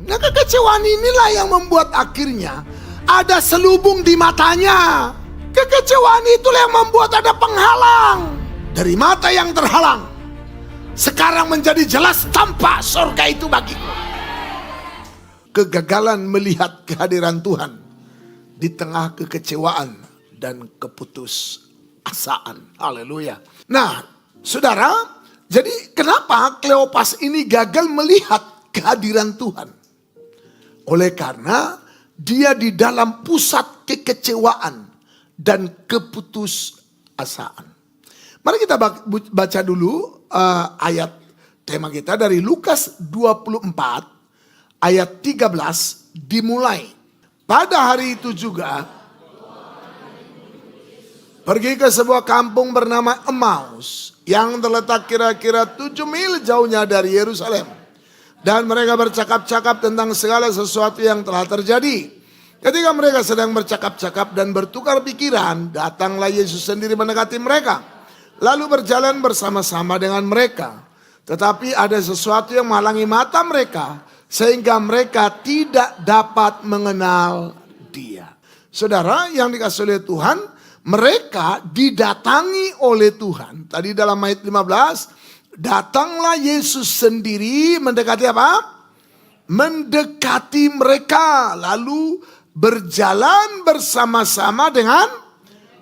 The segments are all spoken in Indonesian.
Nah, kekecewaan inilah yang membuat akhirnya ada selubung di matanya. Kekecewaan itulah yang membuat ada penghalang. Dari mata yang terhalang, sekarang menjadi jelas tampak surga itu bagiku. Kegagalan melihat kehadiran Tuhan di tengah kekecewaan dan keputusasaan. Haleluya. Nah, saudara, jadi kenapa Kleopas ini gagal melihat kehadiran Tuhan? Oleh karena dia di dalam pusat kekecewaan dan keputusasaan. Mari kita baca dulu ayat tema kita dari Lukas 24 ayat 13 dimulai. Pada hari itu juga pergi ke sebuah kampung bernama Emmaus yang terletak kira-kira 7 mil jauhnya dari Yerusalem. Dan mereka bercakap-cakap tentang segala sesuatu yang telah terjadi. Ketika mereka sedang bercakap-cakap dan bertukar pikiran, datanglah Yesus sendiri mendekati mereka. Lalu berjalan bersama-sama dengan mereka. Tetapi ada sesuatu yang menghalangi mata mereka, sehingga mereka tidak dapat mengenal dia. Saudara yang dikasihi oleh Tuhan, mereka didatangi oleh Tuhan. Tadi dalam ayat 15, datanglah Yesus sendiri mendekati apa? Mendekati mereka. Lalu berjalan bersama-sama dengan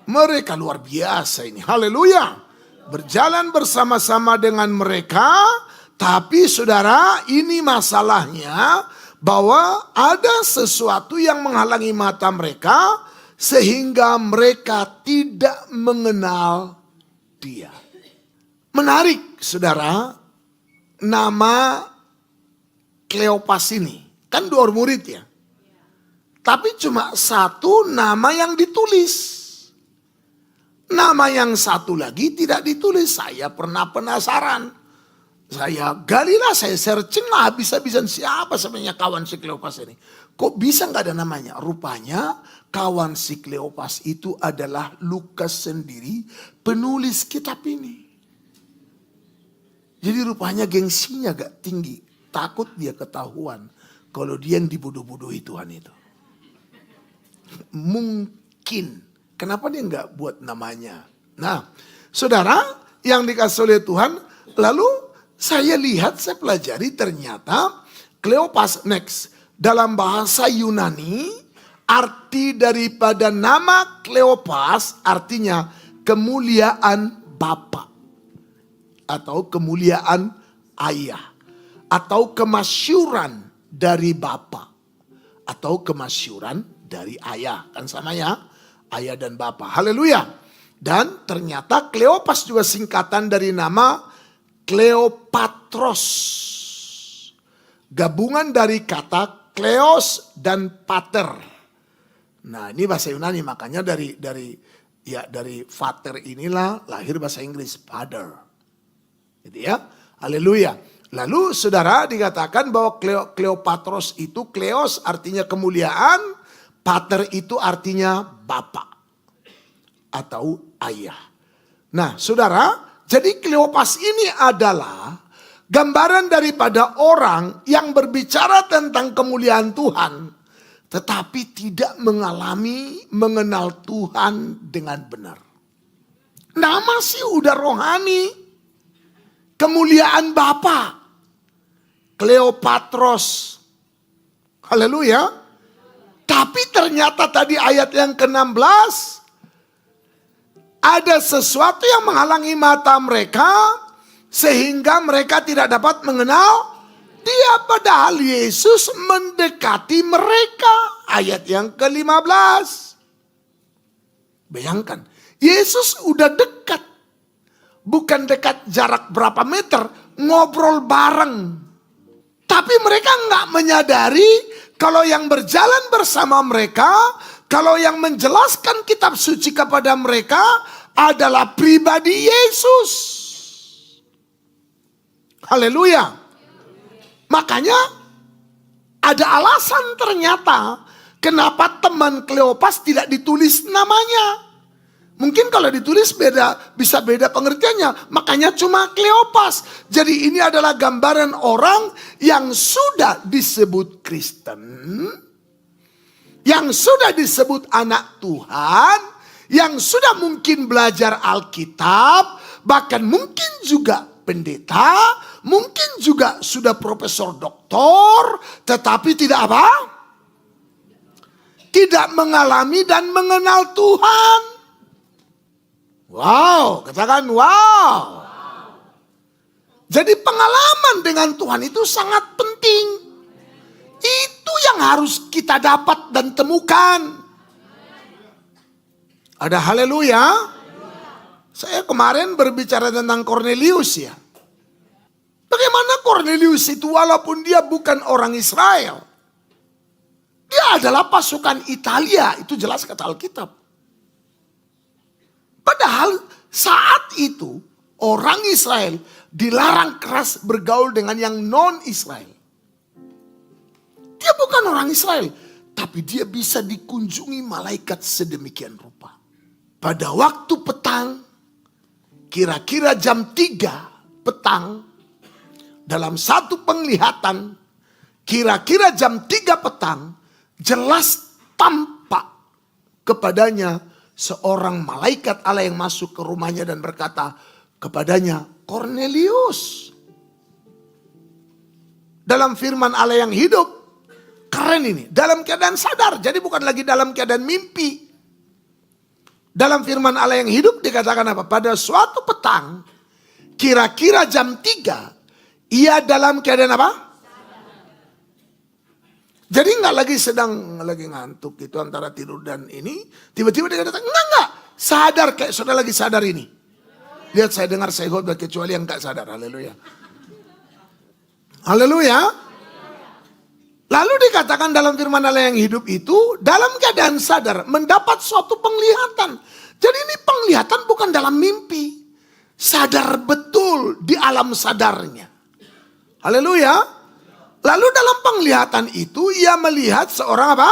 mereka. Luar biasa ini. Haleluya. Berjalan bersama-sama dengan mereka. Tapi saudara, ini masalahnya bahwa ada sesuatu yang menghalangi mata mereka sehingga mereka tidak mengenal dia. Menarik saudara, nama Kleopas ini kan 2 murid ya. Tapi cuma satu nama yang ditulis. Nama yang satu lagi tidak ditulis. Saya pernah penasaran. Saya galilah, saya searching lah habis-habisan siapa sebenarnya kawan si Kleopas ini. Kok bisa gak ada namanya? Rupanya kawan si Kleopas itu adalah Lukas sendiri, penulis kitab ini. Jadi rupanya gengsinya gak tinggi. Takut dia ketahuan kalau dia yang dibodoh-bodohi Tuhan itu. Mungkin. Kenapa dia nggak buat namanya? Nah, saudara yang dikasihi oleh Tuhan, lalu saya lihat, saya pelajari ternyata Kleopas next. Dalam bahasa Yunani, arti daripada nama Kleopas artinya kemuliaan bapa. Atau kemuliaan ayah. Atau kemasyuran dari bapa. Atau kemasyuran dari ayah. Kan sama ya? Ayah dan bapa. Haleluya. Dan ternyata Kleopas juga singkatan dari nama Kleopatros. Gabungan dari kata kleos dan pater. Nah, ini bahasa Yunani, makanya dari pater inilah lahir bahasa Inggris father. Gitu ya. Haleluya. Lalu saudara dikatakan bahwa Kleopatros itu kleos artinya kemuliaan, pater itu artinya bapak atau ayah. Nah saudara, jadi Kleopas ini adalah gambaran daripada orang yang berbicara tentang kemuliaan Tuhan, tetapi tidak mengenal Tuhan dengan benar. Nama sih udah rohani, kemuliaan Bapa, Kleopatros. Haleluya. Tapi ternyata tadi ayat yang ke-16, ada sesuatu yang menghalangi mata mereka sehingga mereka tidak dapat mengenal dia, padahal Yesus mendekati mereka. Ayat yang ke-15. Bayangkan, Yesus udah dekat. Bukan dekat jarak berapa meter, ngobrol bareng. Tapi mereka nggak menyadari kalau yang berjalan bersama mereka, kalau yang menjelaskan kitab suci kepada mereka adalah pribadi Yesus. Haleluya. Makanya ada alasan ternyata kenapa teman Kleopas tidak ditulis namanya. Mungkin kalau ditulis bisa beda pengertiannya. Makanya cuma Kleopas. Jadi ini adalah gambaran orang yang sudah disebut Kristen, yang sudah disebut anak Tuhan, yang sudah mungkin belajar Alkitab, bahkan mungkin juga pendeta, mungkin juga sudah profesor doktor, tetapi tidak apa? Tidak mengalami dan mengenal Tuhan. Wow, katakan wow. Jadi pengalaman dengan Tuhan itu sangat penting. Itu yang harus kita dapat dan temukan. Ada haleluya. Saya kemarin berbicara tentang Kornelius ya. Bagaimana Kornelius itu walaupun dia bukan orang Israel, dia adalah pasukan Italia, itu jelas kata Alkitab. Padahal saat itu orang Israel dilarang keras bergaul dengan yang non-Israel. Dia bukan orang Israel, tapi dia bisa dikunjungi malaikat sedemikian rupa. Pada waktu petang, kira-kira jam 3 petang, dalam satu penglihatan, kira-kira jam 3 petang, jelas tampak kepadanya seorang malaikat Allah yang masuk ke rumahnya dan berkata kepadanya, Kornelius. Dalam firman Allah yang hidup, keren ini, dalam keadaan sadar, jadi bukan lagi dalam keadaan mimpi. Dalam firman Allah yang hidup dikatakan apa? Pada suatu petang, kira-kira jam 3, ia dalam keadaan apa? Jadi sedang lagi ngantuk gitu antara tidur dan ini. Tiba-tiba dia datang, enggak. Sadar kayak sudah lagi sadar ini. Lihat saya dengar saya khotbah kecuali yang enggak sadar. Haleluya. Haleluya. Lalu dikatakan dalam firman Allah yang hidup itu, dalam keadaan sadar mendapat suatu penglihatan. Jadi ini penglihatan bukan dalam mimpi. Sadar betul di alam sadarnya. Haleluya. Lalu dalam penglihatan itu ia melihat seorang apa?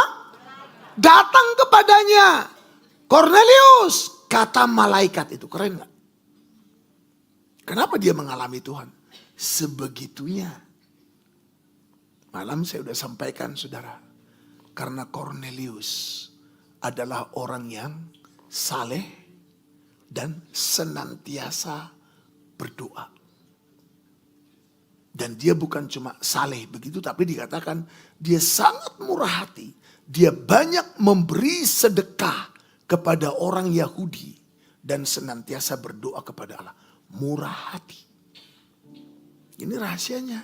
Datang kepadanya. Kornelius, kata malaikat itu. Keren gak? Kenapa dia mengalami Tuhan? Sebegitunya. Malam saya sudah sampaikan saudara. Karena Kornelius adalah orang yang saleh dan senantiasa berdoa. Dan dia bukan cuma saleh begitu, tapi dikatakan dia sangat murah hati. Dia banyak memberi sedekah kepada orang Yahudi. Dan senantiasa berdoa kepada Allah. Murah hati. Ini rahasianya.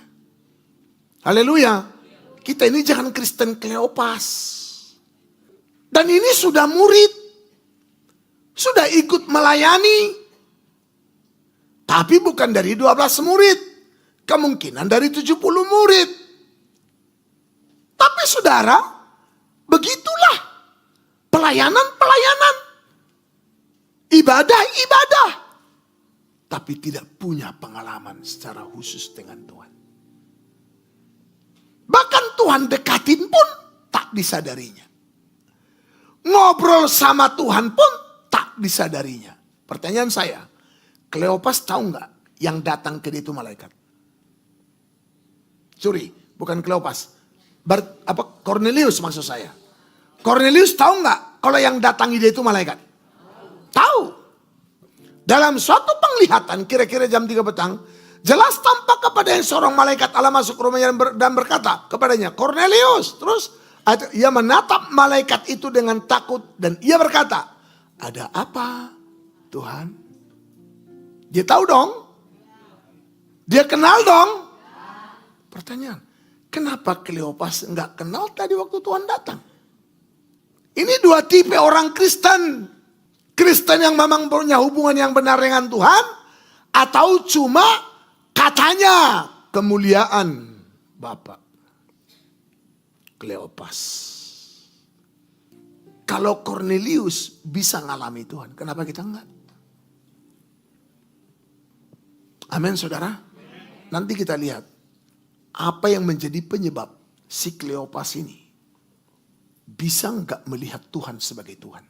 Haleluya. Kita ini jangan Kristen Kleopas. Dan ini sudah murid. Sudah ikut melayani. Tapi bukan dari 12 murid. Kemungkinan dari 70 murid. Tapi saudara, begitulah pelayanan-pelayanan. Ibadah-ibadah. Tapi tidak punya pengalaman secara khusus dengan Tuhan. Bahkan Tuhan dekatin pun tak disadarinya. Ngobrol sama Tuhan pun tak disadarinya. Pertanyaan saya, Kleopas tahu nggak yang datang ke dia itu malaikat? Sorry, bukan Kleopas. Kornelius maksud saya. Kornelius tahu nggak kalau yang datangi dia itu malaikat? Tahu. Dalam suatu penglihatan kira-kira jam 3 petang. Jelas tampak kepada seorang malaikat Allah masuk ke rumahnya dan berkata kepadanya, Kornelius. Terus ia menatap malaikat itu dengan takut. Dan ia berkata, ada apa Tuhan? Dia tahu dong. Dia kenal dong. Pertanyaan, kenapa Kleopas enggak kenal tadi waktu Tuhan datang? Ini dua tipe orang Kristen. Kristen yang memang punya hubungan yang benar dengan Tuhan. Atau cuma katanya kemuliaan Bapak. Kleopas. Kalau Kornelius bisa ngalami Tuhan, kenapa kita enggak? Amin saudara. Nanti kita lihat. Apa yang menjadi penyebab si Kleopas ini bisa enggak melihat Tuhan sebagai Tuhan?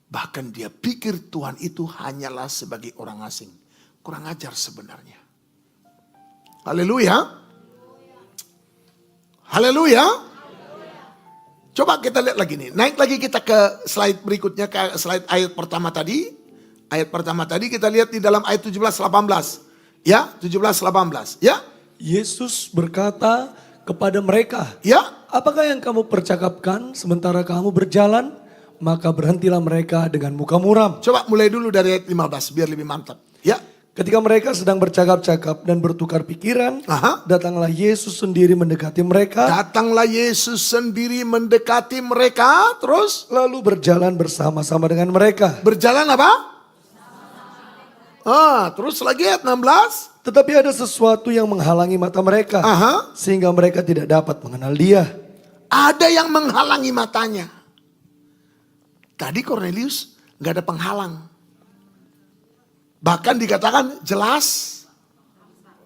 Bahkan dia pikir Tuhan itu hanyalah sebagai orang asing. Kurang ajar sebenarnya. Haleluya. Haleluya. Coba kita lihat lagi nih. Naik lagi kita ke slide berikutnya, ke slide ayat pertama tadi. Ayat pertama tadi kita lihat di dalam ayat 17-18. Ya, 17-18. Ya. Yesus berkata kepada mereka, Ya. apakah yang kamu percakapkan sementara kamu berjalan? Maka berhentilah mereka dengan muka muram. Coba mulai dulu dari ayat 15 biar lebih mantap. Ya. Ketika mereka sedang bercakap-cakap dan bertukar pikiran, datanglah Yesus sendiri mendekati mereka. Datanglah Yesus sendiri mendekati mereka, terus Lalu berjalan bersama-sama dengan mereka. berjalan apa? Terus lagi ayat 16. Tetapi ada sesuatu yang menghalangi mata mereka. Sehingga mereka tidak dapat mengenal dia. Ada yang menghalangi matanya. Tadi Cornelius gak ada penghalang. Bahkan dikatakan jelas.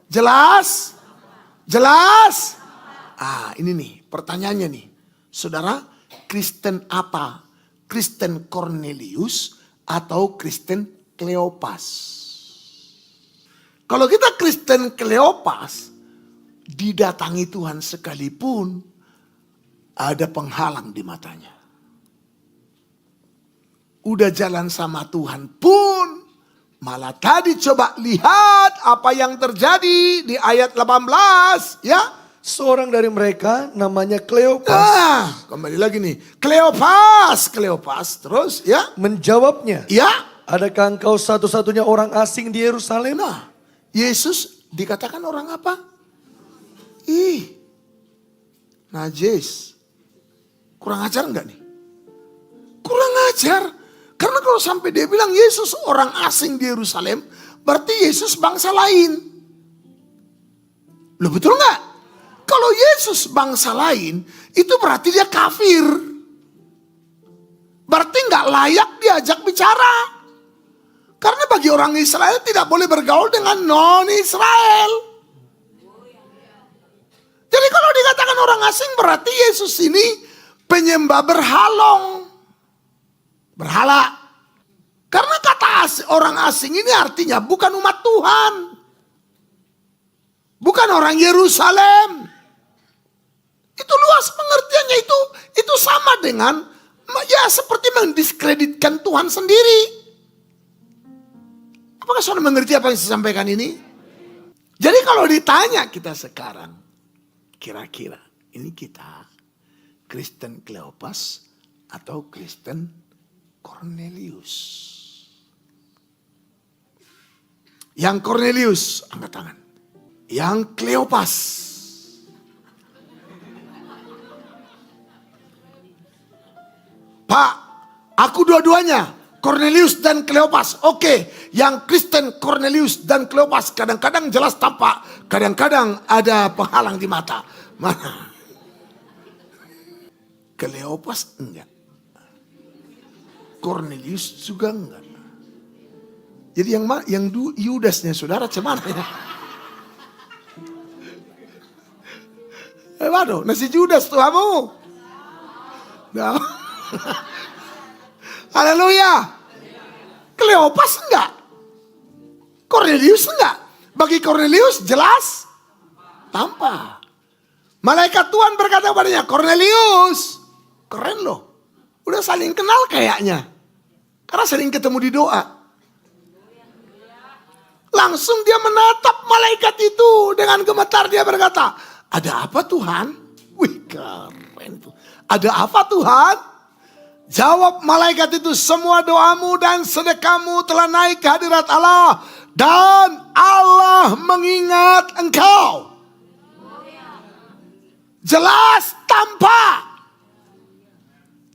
Jelas. Jelas. Ini nih pertanyaannya nih. Saudara, Kristen apa? Kristen Cornelius atau Kristen Kleopas? Kalau kita Kristen Kleopas, didatangi Tuhan sekalipun ada penghalang di matanya. Udah jalan sama Tuhan pun malah tadi coba lihat apa yang terjadi di ayat 18 ya. Seorang dari mereka namanya Kleopas. Kembali lagi nih. Kleopas terus ya. Menjawabnya, Ya. adakah engkau satu-satunya orang asing di Yerusalem? Yesus dikatakan orang apa? Najis. Kurang ajar enggak nih? Kurang ajar. Karena kalau sampai dia bilang Yesus orang asing di Yerusalem, berarti Yesus bangsa lain. Loh betul nggak? Kalau Yesus bangsa lain, itu berarti dia kafir. Berarti nggak layak diajak bicara. Karena bagi orang Israel tidak boleh bergaul dengan non-Israel. Jadi kalau dikatakan orang asing, berarti Yesus ini penyembah berhala. Karena kata orang asing ini artinya bukan umat Tuhan. Bukan orang Yerusalem. Itu luas pengertiannya, itu sama dengan ya seperti mendiskreditkan Tuhan sendiri. Apakah saudara mengerti apa yang saya sampaikan ini? Jadi kalau ditanya kita sekarang, kira-kira ini kita Kristen Kleopas atau Kristen Cornelius? Yang Cornelius angkat tangan. Yang Kleopas. Pak, aku dua-duanya, Cornelius dan Kleopas. Oke, yang Kristen Cornelius dan Kleopas kadang-kadang jelas tampak, kadang-kadang ada penghalang di mata. Mana? Kleopas enggak. Cornelius juga enggak. Jadi yang Yudasnya saudara cemana ya? Waduh, nasi Judas tuh kamu. Nah. Haleluya. Kleopas enggak. Cornelius enggak. Bagi Cornelius jelas tampak. Malaikat Tuhan berkata kepadanya, Cornelius. Keren loh. Udah saling kenal kayaknya. Karena sering ketemu di doa. Langsung dia menatap malaikat itu. Dengan gemetar dia berkata, ada apa Tuhan? Wih keren tuh. Ada apa Tuhan? Jawab malaikat itu, semua doamu dan sedekahmu telah naik ke hadirat Allah. Dan Allah mengingat engkau. Jelas tampak.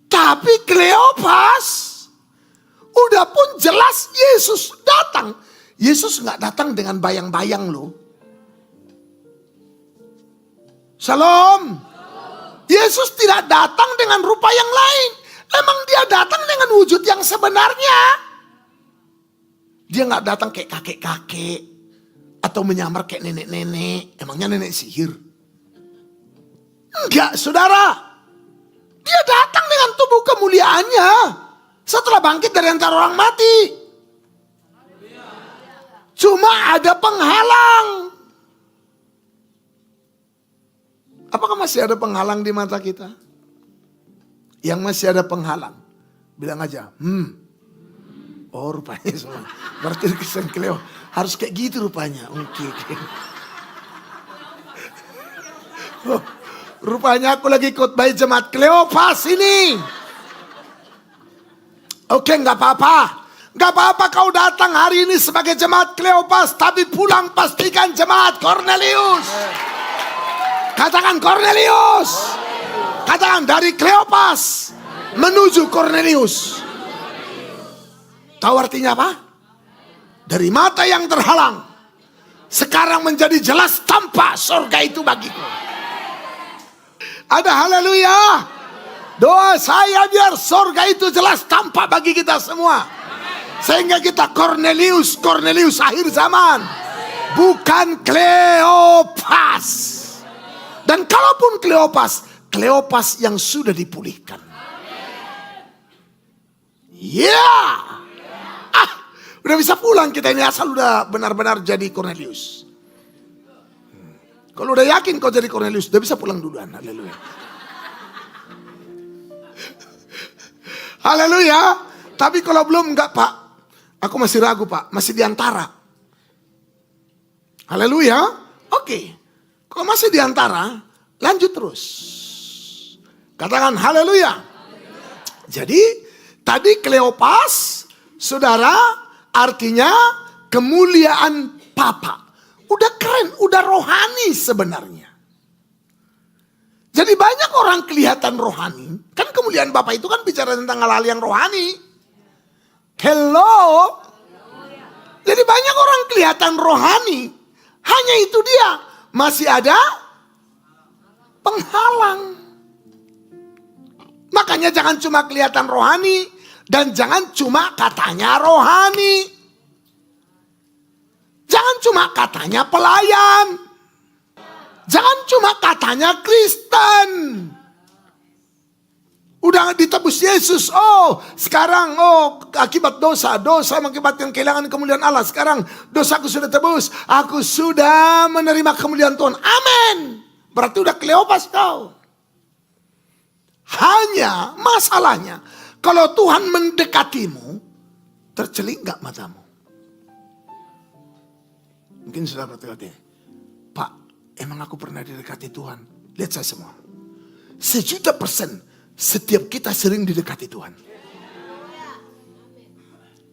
Tapi Kleopas udah pun jelas Yesus datang. Yesus gak datang dengan bayang-bayang loh. Shalom. Yesus tidak datang dengan rupa yang lain. Emang dia datang dengan wujud yang sebenarnya. Dia gak datang kayak kakek-kakek. Atau menyamar kayak nenek-nenek. Emangnya nenek sihir? Enggak saudara. Dia datang dengan tubuh kemuliaannya. Setelah bangkit dari antara orang mati. Cuma ada penghalang. Apakah masih ada penghalang di mata kita? Yang masih ada penghalang, bilang aja, oh rupanya semua. Berarti Kristen Cleo harus kayak gitu rupanya. Oke. Oh, rupanya aku lagi ikut bayi jemaat Kleopas ini. Oke, nggak apa-apa. Nggak apa-apa kau datang hari ini sebagai jemaat Kleopas, tapi pulang pastikan jemaat Cornelius. Katakan Cornelius. Katakan dari Kleopas menuju Cornelius. Tahu artinya apa? Dari mata yang terhalang, sekarang menjadi jelas tampak surga itu bagiku. Ada haleluya. Doa saya biar surga itu jelas tampak bagi kita semua. Sehingga kita Cornelius, Cornelius akhir zaman. Bukan Kleopas. Dan kalaupun Kleopas, Kleopas yang sudah dipulihkan. Udah bisa pulang kita ini asal udah benar-benar jadi Cornelius. Kalau udah yakin kau jadi Cornelius, udah bisa pulang duluan. Haleluya. Haleluya. Tapi kalau belum, enggak Pak. Aku masih ragu Pak, masih diantara. Haleluya. Oke. Kalau masih diantara, lanjut terus. Katakan haleluya. Jadi tadi Kleopas, saudara, artinya kemuliaan Papa. Udah keren, udah rohani sebenarnya. Jadi banyak orang kelihatan rohani. Kan kemuliaan Bapa itu kan bicara tentang hal-hal yang rohani. Hello. Jadi banyak orang kelihatan rohani. Hanya itu dia. Masih ada penghalang. Makanya jangan cuma kelihatan rohani. Dan jangan cuma katanya rohani. Jangan cuma katanya pelayan. Jangan cuma katanya Kristen. Udah ditebus Yesus. Oh sekarang akibat dosa. Dosa mengakibatkan kehilangan kemuliaan Allah. Sekarang dosaku sudah tebus. Aku sudah menerima kemuliaan Tuhan. Amin. Berarti udah Kleopas kau. Hanya masalahnya. Kalau Tuhan mendekatimu. Tercelik gak matamu? Mungkin sudah berkata, Pak, emang aku pernah didekati Tuhan? Lihat saya semua. 100% setiap kita sering didekati Tuhan.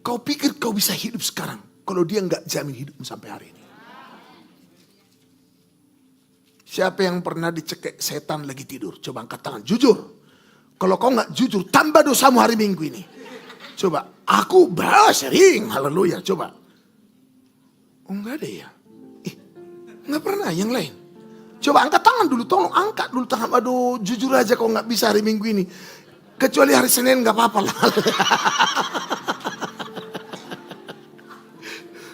Kau pikir kau bisa hidup sekarang kalau dia nggak jamin hidupmu sampai hari ini? Siapa yang pernah dicekek setan lagi tidur? Coba angkat tangan, jujur. Kalau kau nggak jujur, tambah dosamu hari Minggu ini. Coba, aku sering, haleluya, coba. Oh enggak ada ya? Enggak pernah yang lain. Coba angkat tangan dulu, tolong angkat dulu tangan. Aduh jujur aja kau gak bisa hari Minggu ini. Kecuali hari Senin gak apa-apa lah.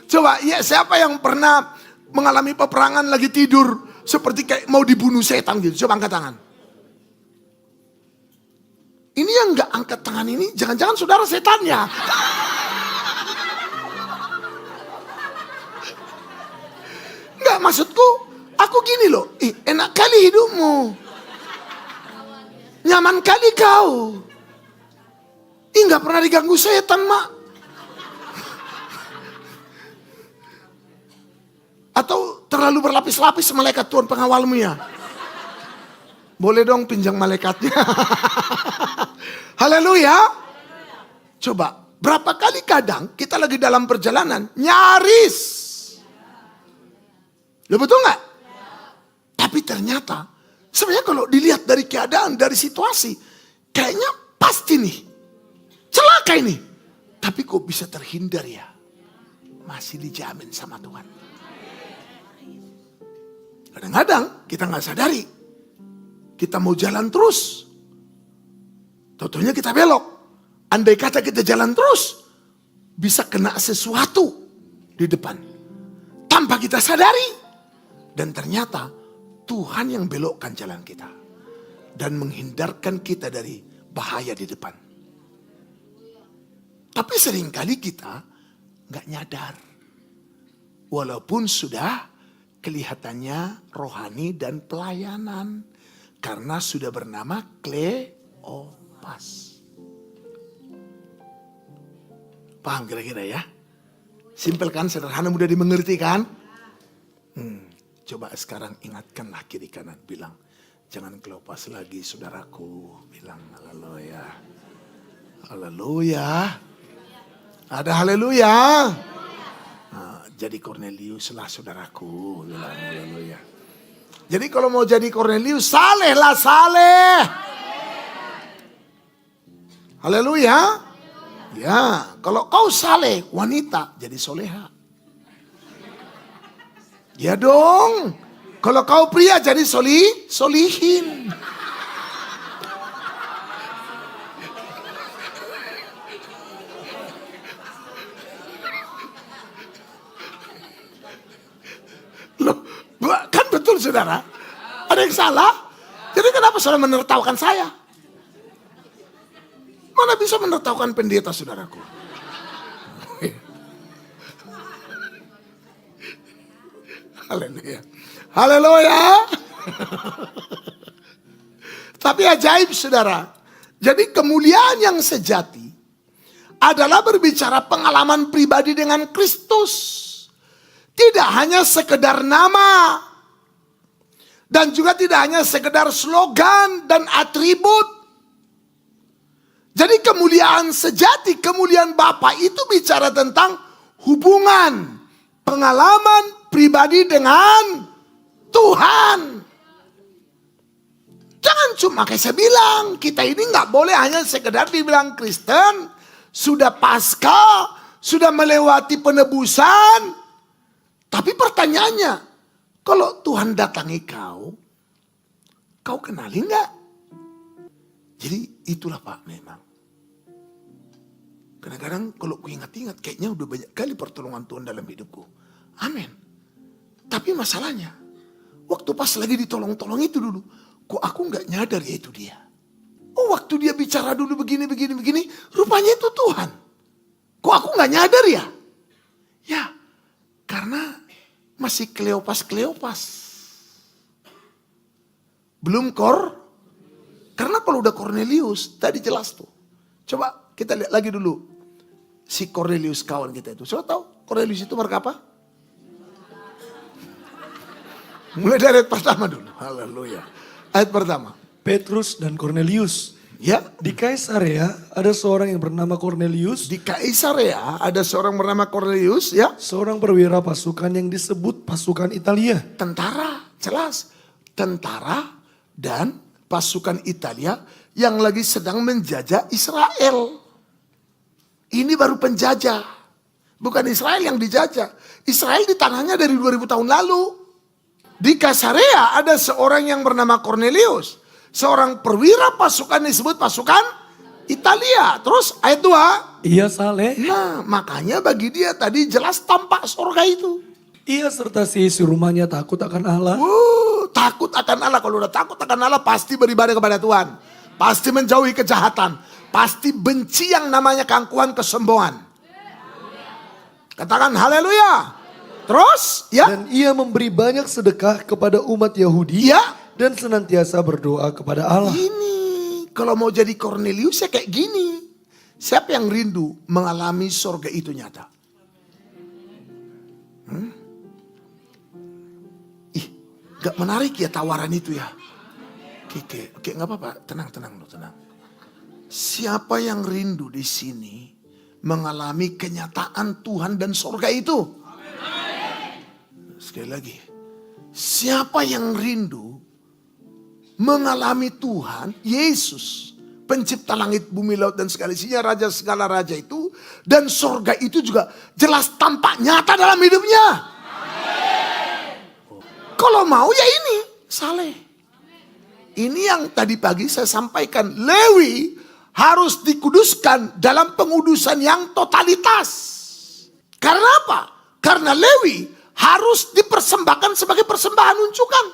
Coba ya siapa yang pernah mengalami peperangan lagi tidur. Seperti kayak mau dibunuh setan gitu. Coba angkat tangan. Ini yang gak angkat tangan ini jangan-jangan saudara setannya. Enggak, maksudku, aku gini loh, enak kali hidupmu. Nyaman kali kau. Enggak pernah diganggu setan, Mak. Atau terlalu berlapis-lapis malaikat Tuhan pengawalmu ya. Boleh dong pinjam malaikatnya. Haleluya. Coba, berapa kali kadang kita lagi dalam perjalanan, nyaris. Lo betul gak? Tapi ternyata sebenarnya kalau dilihat dari keadaan, dari situasi, kayaknya pasti nih, celaka ini. Tapi kok bisa terhindar ya? Masih dijamin sama Tuhan. Kadang-kadang kita gak sadari. Kita mau jalan terus. Tentunya kita belok. Andai kata kita jalan terus, bisa kena sesuatu di depan. Tanpa kita sadari. Dan ternyata Tuhan yang belokkan jalan kita. Dan menghindarkan kita dari bahaya di depan. Tapi seringkali kita nggak nyadar. Walaupun sudah kelihatannya rohani dan pelayanan. Karena sudah bernama Kleopas. Paham kira-kira ya? Simpel kan, sederhana, mudah dimengerti kan? Coba sekarang ingatkanlah kiri kanan, bilang, jangan Kleopas lagi saudaraku. Bilang haleluya. Haleluya. Ada haleluya. Nah, jadi Kornelius lah saudaraku. Bilang haleluya. Jadi kalau mau jadi Kornelius, saleh lah saleh. Haleluya. Ya, kalau kau saleh wanita, jadi soleha. Ya dong. Kalau kau pria jadi solihin. Loh, kan betul saudara? Ada yang salah? Jadi kenapa saudara menertawakan saya? Mana bisa menertawakan pendeta saudaraku? Haleluya. Haleluya. Tapi ajaib saudara. Jadi kemuliaan yang sejati adalah berbicara pengalaman pribadi dengan Kristus. Tidak hanya sekedar nama. Dan juga tidak hanya sekedar slogan dan atribut. Jadi kemuliaan sejati, kemuliaan Bapa itu bicara tentang hubungan, pengalaman pribadi dengan Tuhan. Jangan cuma kayak saya bilang, kita ini nggak boleh hanya sekedar dibilang Kristen, sudah pasca, sudah melewati penebusan. Tapi pertanyaannya, kalau Tuhan datangi kau kenali nggak? Jadi itulah Pak memang. Kadang-kadang kalau ku ingat-ingat kayaknya udah banyak kali pertolongan Tuhan dalam hidupku. Amin. Tapi masalahnya, waktu pas lagi ditolong-tolong itu dulu, kok aku nggak nyadar ya itu dia. Oh waktu dia bicara dulu begini, rupanya itu Tuhan. Kok aku nggak nyadar ya? Ya, karena masih Kleopas. Belum karena kalau udah Kornelius, tadi jelas tuh. Coba kita lihat lagi dulu. Si Kornelius kawan kita itu. Coba tahu Kornelius itu mereka apa? Mulai dari ayat pertama dulu. Haleluya. Ayat pertama. Petrus dan Kornelius. Ya. Di Kaisarea ada seorang yang bernama Kornelius. Di Kaisarea ada seorang bernama Kornelius. Ya. Seorang perwira pasukan yang disebut pasukan Italia. Tentara. Jelas. Tentara dan pasukan Italia yang lagi sedang menjajah Israel. Ini baru penjajah. Bukan Israel yang dijajah. Israel di tanahnya dari 2000 tahun lalu. Di Kaisarea ada seorang yang bernama Kornelius. Seorang perwira pasukan disebut pasukan Italia. Terus ayat 2. Ia saleh. Nah makanya bagi dia tadi jelas tampak surga itu. Ia serta seisi rumahnya takut akan Allah. Takut akan Allah. Kalau udah takut akan Allah pasti beribadah kepada Tuhan. Pasti menjauhi kejahatan. Pasti benci yang namanya keangkuhan, kesombongan. Katakan haleluya. Terus ya. Dan ia memberi banyak sedekah kepada umat Yahudi. Ya. Dan senantiasa berdoa kepada Allah. Ini kalau mau jadi Kornelius ya kayak gini. Siapa yang rindu mengalami surga itu nyata? Gak menarik ya tawaran itu ya. Oke, gak apa-apa. Tenang. Siapa yang rindu di sini mengalami kenyataan Tuhan dan surga itu? Sekali lagi. Siapa yang rindu mengalami Tuhan, Yesus, pencipta langit, bumi, laut dan segala isinya, raja segala raja itu, dan surga itu juga jelas tampak nyata dalam hidupnya. Kalau mau ya ini, saleh. Ini yang tadi pagi saya sampaikan, Lewi harus dikuduskan dalam pengudusan yang totalitas. Karena apa? Karena Lewi harus dipersembahkan sebagai persembahan unjukan.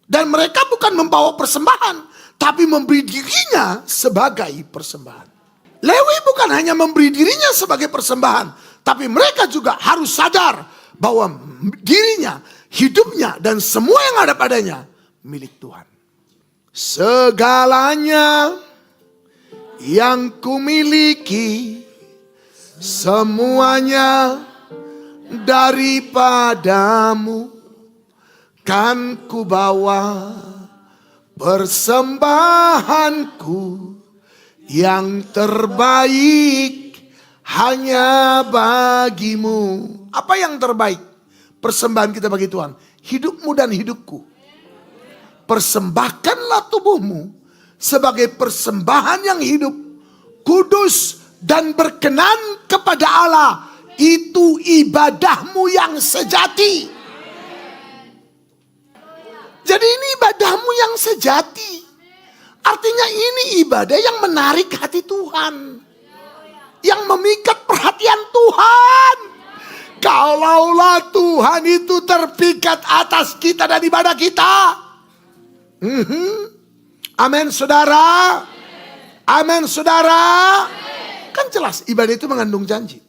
Dan mereka bukan membawa persembahan, tapi memberi dirinya sebagai persembahan. Lewi bukan hanya memberi dirinya sebagai persembahan, tapi mereka juga harus sadar bahwa dirinya, hidupnya, dan semua yang ada padanya milik Tuhan. Segalanya yang kumiliki, semuanya daripadamu, kan ku bawa persembahanku yang terbaik hanya bagimu. Apa yang terbaik? Persembahan kita bagi Tuhan. Hidupmu dan hidupku. Persembahkanlah tubuhmu sebagai persembahan yang hidup, kudus, dan berkenan kepada Allah. Itu ibadahmu yang sejati. Jadi ini ibadahmu yang sejati. Artinya ini ibadah yang menarik hati Tuhan. Yang memikat perhatian Tuhan. Kalaulah Tuhan itu terpikat atas kita dan ibadah kita. Amin saudara. Amin saudara. Kan jelas ibadah itu mengandung janji.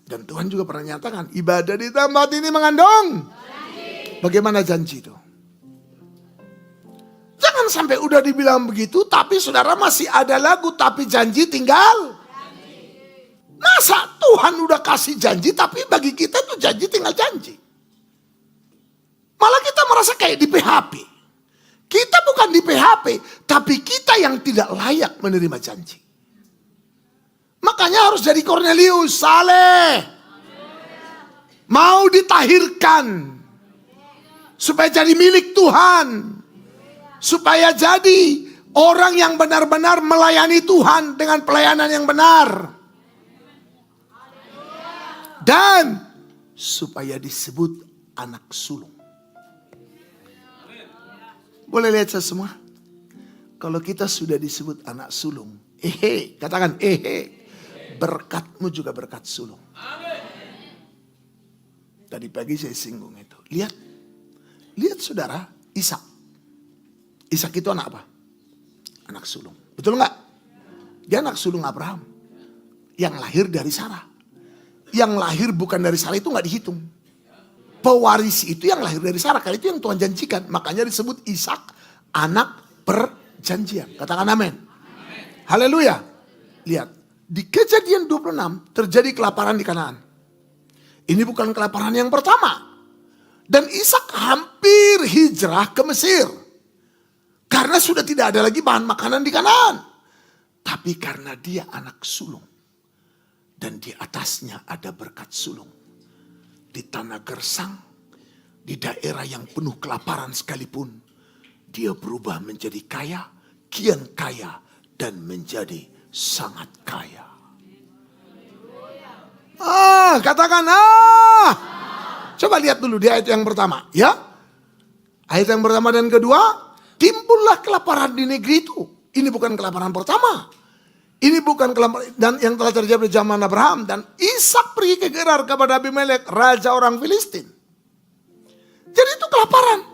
Dan Tuhan juga pernah nyatakan ibadah di tempat ini mengandung janji. Bagaimana janji itu? Jangan sampai udah dibilang begitu tapi saudara masih ada lagu tapi janji tinggal. Masa Tuhan udah kasih janji tapi bagi kita tuh janji tinggal janji. Malah kita merasa kayak di PHP. Kita bukan di PHP, tapi kita yang tidak layak menerima janji. Makanya harus jadi Cornelius, saleh. Mau ditahirkan. Supaya jadi milik Tuhan. Supaya jadi orang yang benar-benar melayani Tuhan dengan pelayanan yang benar. Dan supaya disebut anak sulung. Boleh lihat saya semua? Kalau kita sudah disebut anak sulung, katakan berkatmu juga berkat sulung. Tadi pagi saya singgung itu. Lihat saudara, Ishak. Ishak itu anak apa? Anak sulung. Betul enggak? Dia anak sulung Abraham. Yang lahir dari Sarah. Yang lahir bukan dari Sarah itu enggak dihitung. Pewaris itu yang lahir dari Sarah. Karena itu yang Tuhan janjikan. Makanya disebut Ishak anak perjanjian. Katakan amin. Haleluya. Lihat. Di Kejadian 26 terjadi kelaparan di Kanaan. Ini bukan kelaparan yang pertama. Dan Ishak hampir hijrah ke Mesir. Karena sudah tidak ada lagi bahan makanan di Kanaan. Tapi karena dia anak sulung. Dan di atasnya ada berkat sulung. Di tanah gersang, di daerah yang penuh kelaparan sekalipun, dia berubah menjadi kaya, kian kaya, dan menjadi sangat kaya. Katakan Coba lihat dulu di ayat yang pertama, ya. Ayat yang pertama dan kedua, timbullah kelaparan di negeri itu. Ini bukan kelaparan pertama. Ini bukan kelaparan dan yang telah terjadi di zaman Abraham. Dan Ishak pergi ke Gerar kepada Abimelek, raja orang Filistin. Jadi itu kelaparan.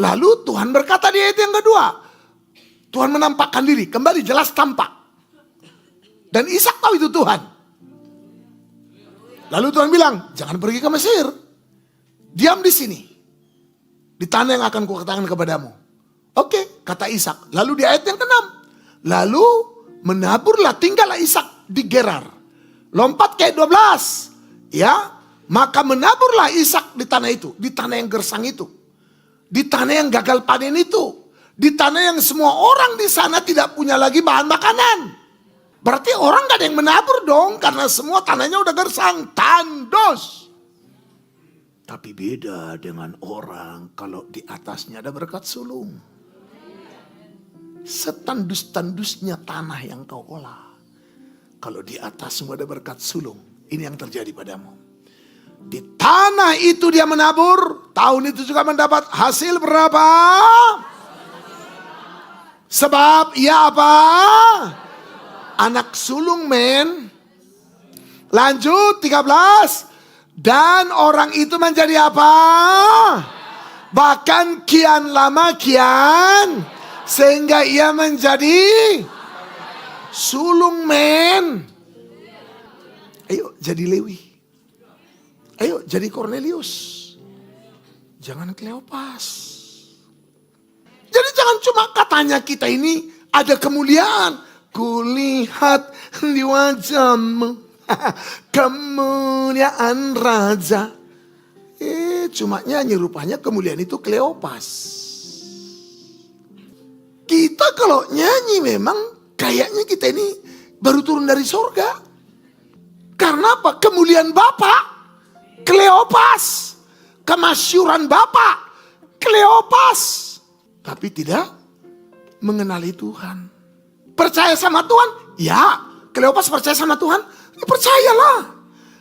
Lalu Tuhan berkata di ayat yang kedua, Tuhan menampakkan diri, kembali jelas tampak. Dan Ishak tahu itu Tuhan. Lalu Tuhan bilang, jangan pergi ke Mesir. Diam di sini. Di tanah yang akan kukatakan kepadamu. Oke, kata Ishak. Lalu di ayat yang ke-6. Lalu menaburlah, tinggallah Ishak di Gerar. Lompat ke ayat 12. Ya, maka menaburlah Ishak di tanah itu. Di tanah yang gersang itu. Di tanah yang gagal panen itu. Di tanah yang semua orang di sana tidak punya lagi bahan makanan. Berarti orang gak ada yang menabur dong. Karena semua tanahnya udah gersang. Tandos. Tapi beda dengan orang kalau di atasnya ada berkat sulung. Setandus-tandusnya tanah yang kau olah. Kalau di atasmu ada berkat sulung. Ini yang terjadi padamu. Di tanah itu dia menabur. Tahun itu juga mendapat hasil berapa? Sebab ia apa? Anak sulung men. Lanjut 13. Dan orang itu menjadi apa? Bahkan kian lama kian. Sehingga ia menjadi sulung men. Ayo jadi Lewi. Ayo jadi Kornelius. Jangan Kleopas. Jadi jangan cuma katanya kita ini ada kemuliaan. Kulihat di wajahmu kemuliaan raja. Cuma nyanyi, rupanya kemuliaan itu Kleopas. Kita kalau nyanyi memang kayaknya kita ini baru turun dari surga. Karena apa? Kemuliaan Bapa Kleopas. Kemasyuran Bapa Kleopas. Tapi tidak mengenali Tuhan. Percaya sama Tuhan? Ya. Kleopas percaya sama Tuhan? Ya, percayalah.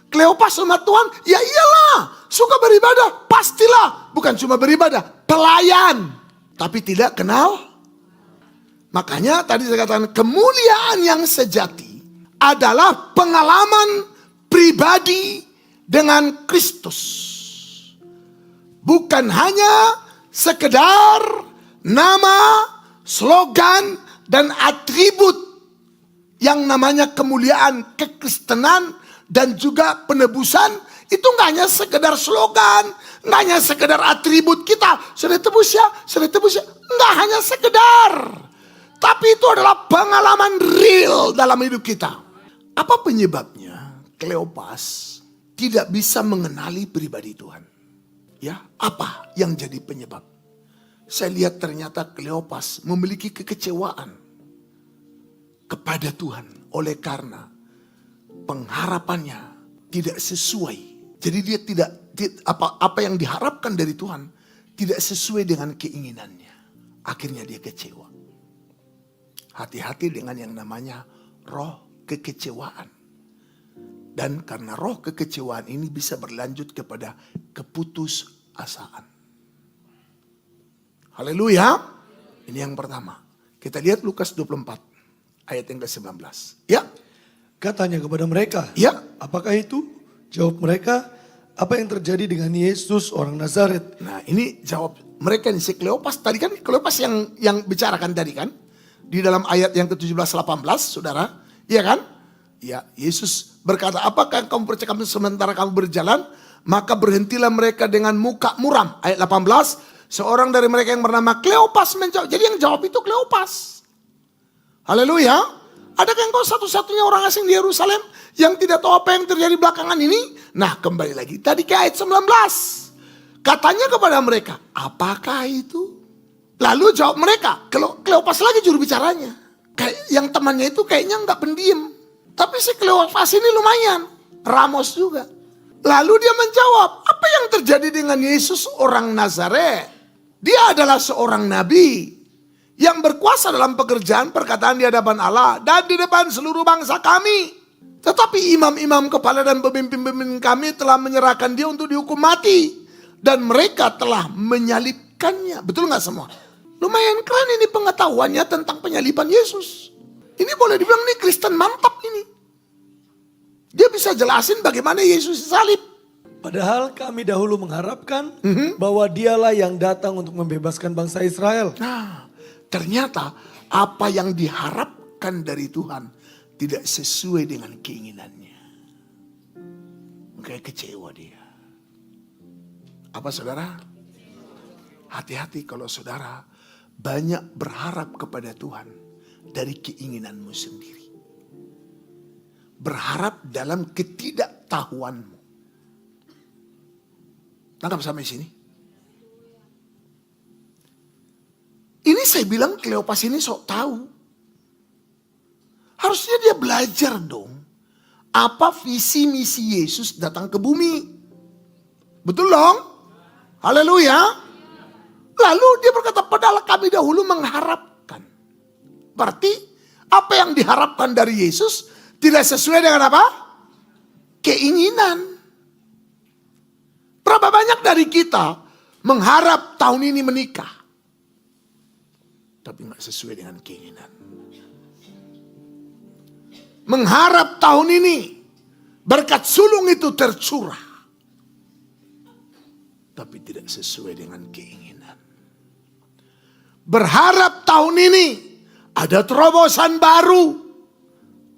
Kleopas sama Tuhan? Ya iyalah. Suka beribadah? Pastilah. Bukan cuma beribadah, pelayan. Tapi tidak kenal. Makanya tadi saya katakan kemuliaan yang sejati adalah pengalaman pribadi dengan Kristus. Bukan hanya sekedar nama, slogan, dan atribut yang namanya kemuliaan kekristenan dan juga penebusan. Itu gak hanya sekedar slogan, gak hanya sekedar atribut kita. Sudah tebus ya, sudah tebus ya. Gak hanya sekedar. Tapi itu adalah pengalaman real dalam hidup kita. Apa penyebabnya Kleopas tidak bisa mengenali pribadi Tuhan? Ya, apa yang jadi penyebab? Saya lihat ternyata Kleopas memiliki kekecewaan kepada Tuhan oleh karena pengharapannya tidak sesuai. Jadi dia tidak apa yang diharapkan dari Tuhan tidak sesuai dengan keinginannya. Akhirnya dia kecewa. Hati-hati dengan yang namanya roh kekecewaan. Dan karena roh kekecewaan ini bisa berlanjut kepada keputusasaan. Haleluya. Ini yang pertama. Kita lihat Lukas 24 ayat yang ke-19. Ya. Katanya kepada mereka, Ya. apakah itu? Jawab mereka, apa yang terjadi dengan Yesus orang Nazaret? Nah ini jawab mereka nih, si Kleopas. Tadi kan Kleopas yang bicarakan tadi kan. Di dalam ayat yang ke-17-18 saudara. Iya kan? Ya, Yesus berkata, apakah kamu bercakap sementara kamu berjalan? Maka berhentilah mereka dengan muka muram. Ayat 18, seorang dari mereka yang bernama Kleopas menjawab. Jadi yang jawab itu Kleopas. Haleluya. Adakah engkau satu-satunya orang asing di Yerusalem yang tidak tahu apa yang terjadi belakangan ini? Nah kembali lagi tadi ke ayat 19. Katanya kepada mereka, apakah itu? Lalu jawab mereka, Kleopas lagi juru bicaranya. Kayak yang temannya itu kayaknya nggak pendiam. Tapi si Kleopas ini lumayan, Ramos juga. Lalu dia menjawab, apa yang terjadi dengan Yesus orang Nazaret? Dia adalah seorang nabi yang berkuasa dalam pekerjaan perkataan di hadapan Allah dan di depan seluruh bangsa kami. Tetapi imam-imam kepala dan pemimpin-pemimpin kami telah menyerahkan dia untuk dihukum mati. Dan mereka telah menyalibkannya. Betul gak semua? Lumayan keren ini pengetahuannya tentang penyaliban Yesus. Ini boleh dibilang nih Kristen mantap ini. Dia bisa jelasin bagaimana Yesus disalib. Padahal kami dahulu mengharapkan bahwa dialah yang datang untuk membebaskan bangsa Israel. Nah, ternyata apa yang diharapkan dari Tuhan tidak sesuai dengan keinginannya. Kayak kecewa dia. Apa saudara? Hati-hati kalau saudara banyak berharap kepada Tuhan dari keinginanmu sendiri. Berharap dalam ketidaktahuanmu. Tangkap sampai sini. Ini saya bilang Kleopas ini sok tahu. Harusnya dia belajar dong. Apa visi misi Yesus datang ke bumi. Betul dong? Haleluya. Lalu dia berkata, padahal kami dahulu mengharapkan. Berarti apa yang diharapkan dari Yesus tidak sesuai dengan apa? Keinginan. Berapa banyak dari kita mengharap tahun ini menikah. Tapi gak sesuai dengan keinginan. Mengharap tahun ini berkat sulung itu tercurah. Tapi tidak sesuai dengan keinginan. Berharap tahun ini ada terobosan baru.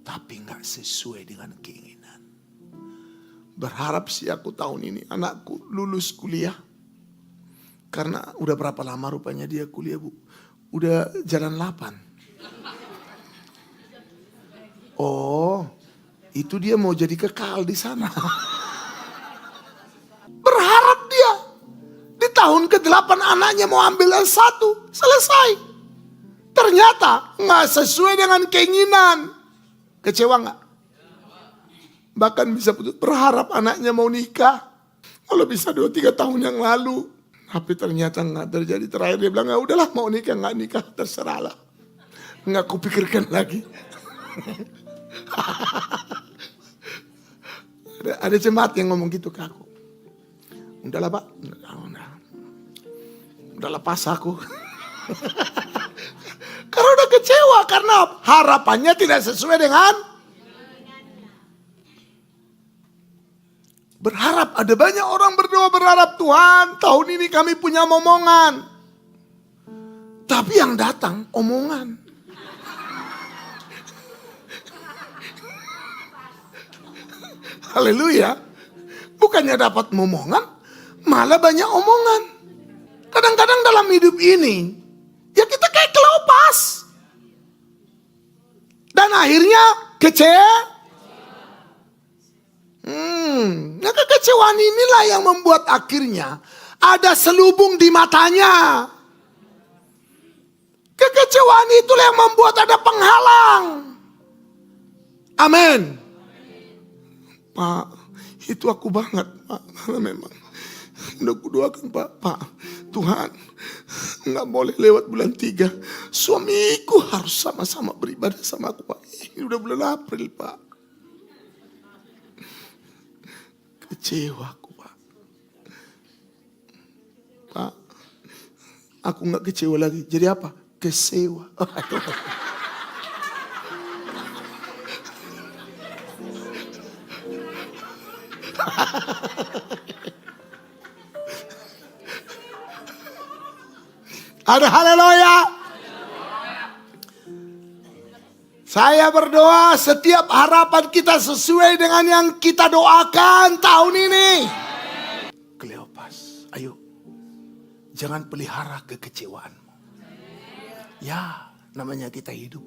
tapi gak sesuai dengan keinginan. Berharap sih aku tahun ini anakku lulus kuliah. Karena udah berapa lama rupanya dia kuliah, Bu? Udah jalan 8. Oh, itu dia mau jadi kekal di sana. Berharap dia di tahun ke-8 anaknya mau ambil S1, selesai. Ternyata nggak sesuai dengan keinginan. Kecewa nggak? Bahkan bisa berharap anaknya mau nikah. Kalau bisa 2-3 tahun yang lalu. Tapi ternyata nggak terjadi. Terakhir dia bilang, ya udahlah mau nikah nggak nikah terserahlah. Nggak kupikirkan lagi. Ada jemaat yang ngomong gitu ke aku. Udahlah Pak, udah lepas aku. Karena udah kecewa, karena harapannya tidak sesuai dengan berharap. Ada banyak orang berdoa berharap, Tuhan tahun ini kami punya momongan. Tapi yang datang omongan. Haleluya. Bukannya dapat momongan, malah banyak omongan. Kadang-kadang dalam hidup ini, ya kita kayak Kleopas. Dan akhirnya nah kekecewaan inilah yang membuat akhirnya ada selubung di matanya. Kekecewaan itulah yang membuat ada penghalang. Amin. Pak, itu aku banget, Pak. Memang udah kudoakan Pak, Tuhan nggak boleh lewat bulan 3. Suamiku harus sama-sama beribadah sama aku, Pak. Ini udah bulan April, Pak. Kecewa aku, Pak. Pak, aku nggak kecewa lagi. Jadi apa? Kesewa. Ada haleluya. Saya berdoa setiap harapan kita sesuai dengan yang kita doakan tahun ini. Kleopas, ayo. Jangan pelihara kekecewaanmu. Ya, namanya kita hidup.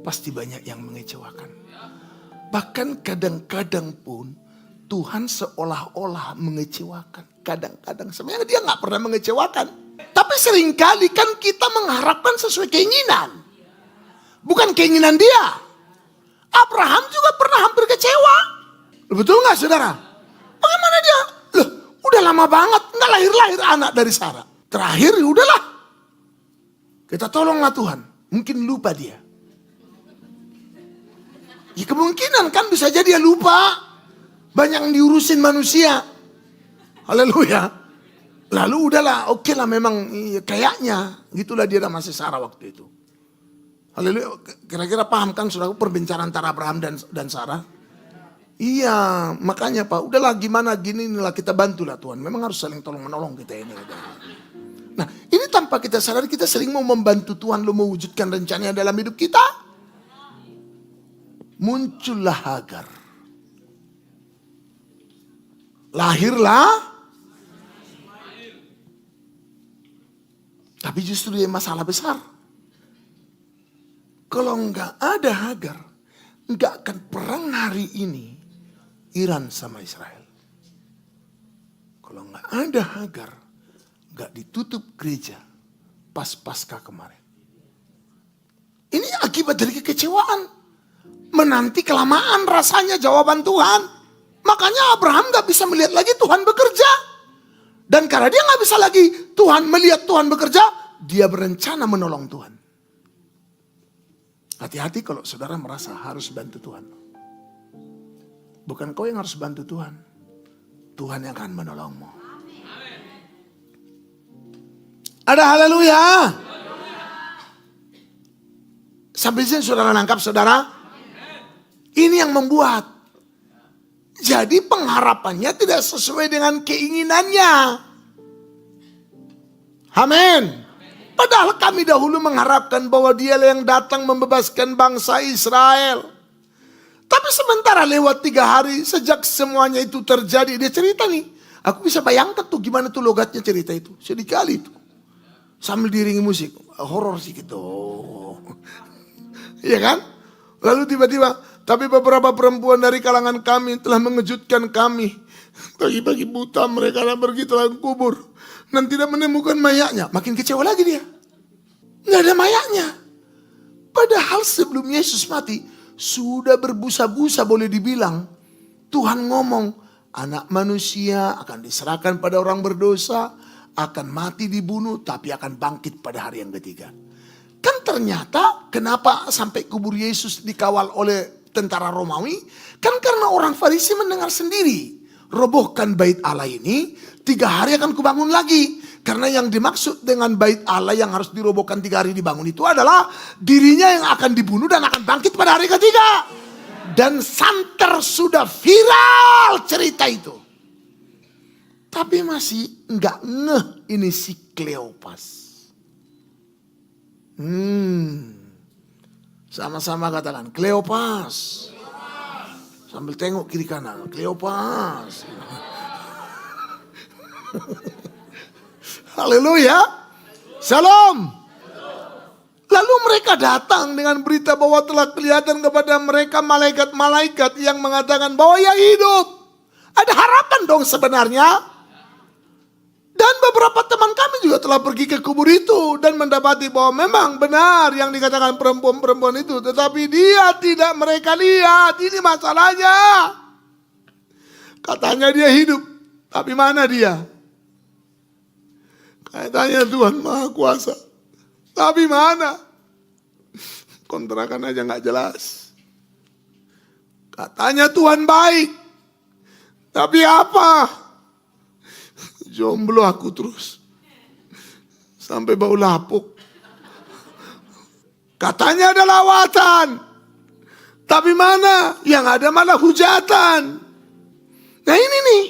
Pasti banyak yang mengecewakan. Bahkan kadang-kadang pun Tuhan seolah-olah mengecewakan. Kadang-kadang sebenarnya dia gak pernah mengecewakan. Tapi seringkali kan kita mengharapkan sesuai keinginan. Bukan keinginan dia. Abraham juga pernah hampir kecewa. Betul gak saudara? Bagaimana dia? Loh, udah lama banget gak lahir-lahir anak dari Sarah. Terakhir udahlah. Kita tolonglah Tuhan. Mungkin lupa dia. Ya kemungkinan kan bisa jadi dia lupa. Banyak yang diurusin manusia. Haleluya. Lalu udahlah, oke lah memang kayaknya. Gitulah dia masih Sarah waktu itu. Haleluya. Kira-kira paham kan saudara perbincangan antara Abraham dan Sarah? Iya, makanya Pak, udahlah gimana gini inilah kita bantulah Tuhan. Memang harus saling tolong menolong kita ini. Nah, ini tanpa kita sadar kita sering mau membantu Tuhan lo mewujudkan rencananya dalam hidup kita. Muncullah Hagar. Lahirlah. Tapi justru dia masalah besar. Kalau enggak ada Hagar, enggak akan perang hari ini Iran sama Israel. Kalau enggak ada Hagar, enggak ditutup gereja pas Paskah kemarin. Ini akibat dari kekecewaan. Menanti kelamaan rasanya jawaban Tuhan. Makanya Abraham gak bisa melihat lagi Tuhan bekerja. Dan karena dia gak bisa lagi Tuhan melihat Tuhan bekerja, dia berencana menolong Tuhan. Hati-hati kalau saudara merasa harus bantu Tuhan. Bukan kau yang harus bantu Tuhan. Tuhan yang akan menolongmu. Ada haleluya. Sampai sini saudara nangkap saudara? Ini yang membuat. Jadi pengharapannya tidak sesuai dengan keinginannya. Amin. Padahal kami dahulu mengharapkan bahwa dialah yang datang membebaskan bangsa Israel. Tapi sementara lewat 3 hari sejak semuanya itu terjadi, dia cerita nih. Aku bisa bayangkan tuh gimana tuh logatnya cerita itu. Sedih kali itu. Sambil diiringi musik. Horor sih gitu. Iya kan? Lalu tiba-tiba, tapi beberapa perempuan dari kalangan kami telah mengejutkan kami. Pagi-pagi buta mereka pergi telah kubur. Dan tidak menemukan mayatnya. Makin kecewa lagi dia. Nggak ada mayatnya. Padahal sebelum Yesus mati, sudah berbusa-busa boleh dibilang. Tuhan ngomong, anak manusia akan diserahkan pada orang berdosa, akan mati dibunuh, tapi akan bangkit pada hari yang ketiga. Kan ternyata kenapa sampai kubur Yesus dikawal oleh tentara Romawi? Kan karena orang Farisi mendengar sendiri. Robohkan bait Allah ini, 3 hari akan kubangun lagi. Karena yang dimaksud dengan bait Allah yang harus dirobohkan 3 hari dibangun itu adalah dirinya yang akan dibunuh dan akan bangkit pada hari ketiga. Dan santer sudah viral cerita itu. Tapi masih nggak ngeh ini si Kleopas. Sama-sama katakan Kleopas. Sambil tengok kiri kanan, Kleopas. Haleluya. Salam. Lalu mereka datang dengan berita bahwa telah kelihatan kepada mereka malaikat-malaikat yang mengatakan bahwa ia hidup. Ada harapan dong sebenarnya. Dan beberapa teman kami juga telah pergi ke kubur itu dan mendapati bahwa memang benar yang dikatakan perempuan-perempuan itu. Tetapi dia tidak mereka lihat. Ini masalahnya. Katanya dia hidup. Tapi mana dia? Katanya Tuhan Maha Kuasa. Tapi mana? Kontrakan aja gak jelas. Katanya Tuhan baik. Tapi apa? Jomblo aku terus. Sampai bau lapuk. Katanya ada lawatan. Tapi mana? Yang ada malah hujatan. Nah ini nih.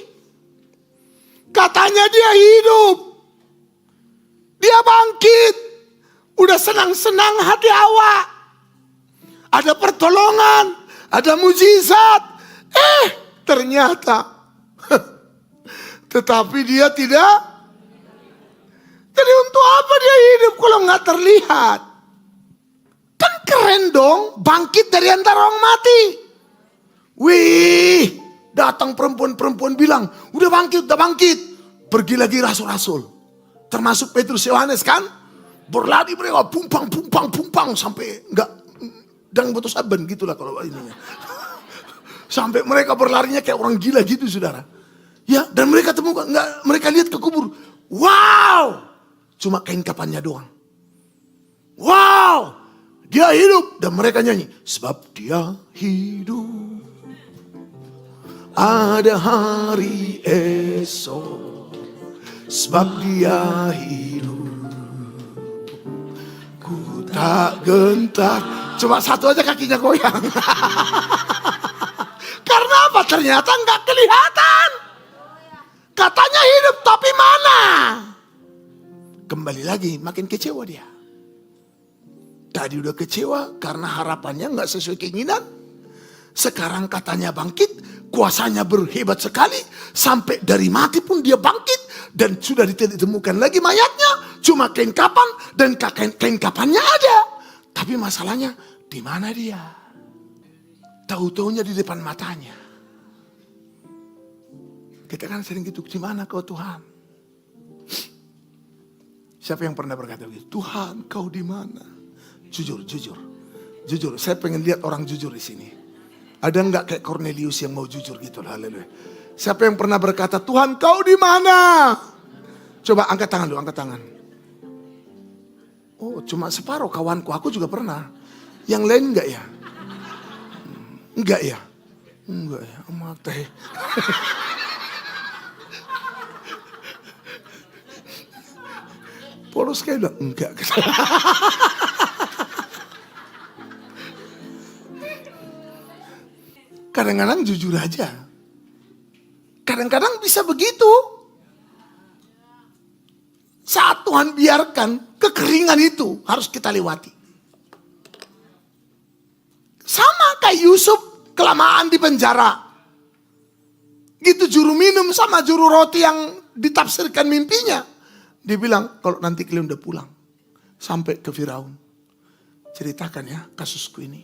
Katanya dia hidup. Dia bangkit. Udah senang-senang hati awak. Ada pertolongan. Ada mujizat. Ternyata. Tetapi dia tidak. Jadi untuk apa dia hidup kalau nggak terlihat? Kan keren dong. Bangkit dari antara orang mati. Wih. Datang perempuan-perempuan bilang. Udah bangkit, udah bangkit. Pergi lagi rasul-rasul. Termasuk Petrus Yohanes kan. Berlari mereka pumpang sampai enggak dan butuh saben gitulah kalau ininya. Sampai mereka berlarinya kayak orang gila gitu saudara. Ya, dan mereka temukan enggak, mereka lihat ke kubur. Wow! Cuma kain kapannya doang. Wow! Dia hidup dan mereka nyanyi sebab dia hidup. Ada hari esok sebab dia hidup. Ku tak gentar. Cuma satu aja kakinya goyang. Karena apa? Ternyata nggak kelihatan. Katanya hidup tapi mana? Kembali lagi makin kecewa dia. Tadi udah kecewa karena harapannya nggak sesuai keinginan. Sekarang katanya bangkit, kuasanya berhebat sekali. Sampai dari mati pun dia bangkit. Dan sudah ditemukan lagi mayatnya. Cuma kain kapan dan kain kapannya ada. Tapi masalahnya di mana dia? Tahu-taunya di depan matanya. Kita kan sering gitu, di mana kau Tuhan? Siapa yang pernah berkata begitu? Tuhan, kau di mana? Jujur. Saya pengen lihat orang jujur di sini. Ada nggak kayak Cornelius yang mau jujur gitu? Haleluya. Siapa yang pernah berkata, Tuhan, kau di mana? Coba angkat tangan dulu, angkat tangan. Oh, cuma separuh kawanku. Aku juga pernah. Yang lain enggak ya? Enggak ya? Enggak ya, mati. Polos kayak bilang, enggak. Kadang-kadang jujur aja. Kadang-kadang bisa begitu. Saat Tuhan biarkan, kekeringan itu harus kita lewati. Sama kayak Yusuf kelamaan di penjara. Gitu juru minum sama juru roti yang ditafsirkan mimpinya. Dia bilang, kalau nanti kalian udah pulang, sampai ke Firaun, ceritakan ya kasusku ini.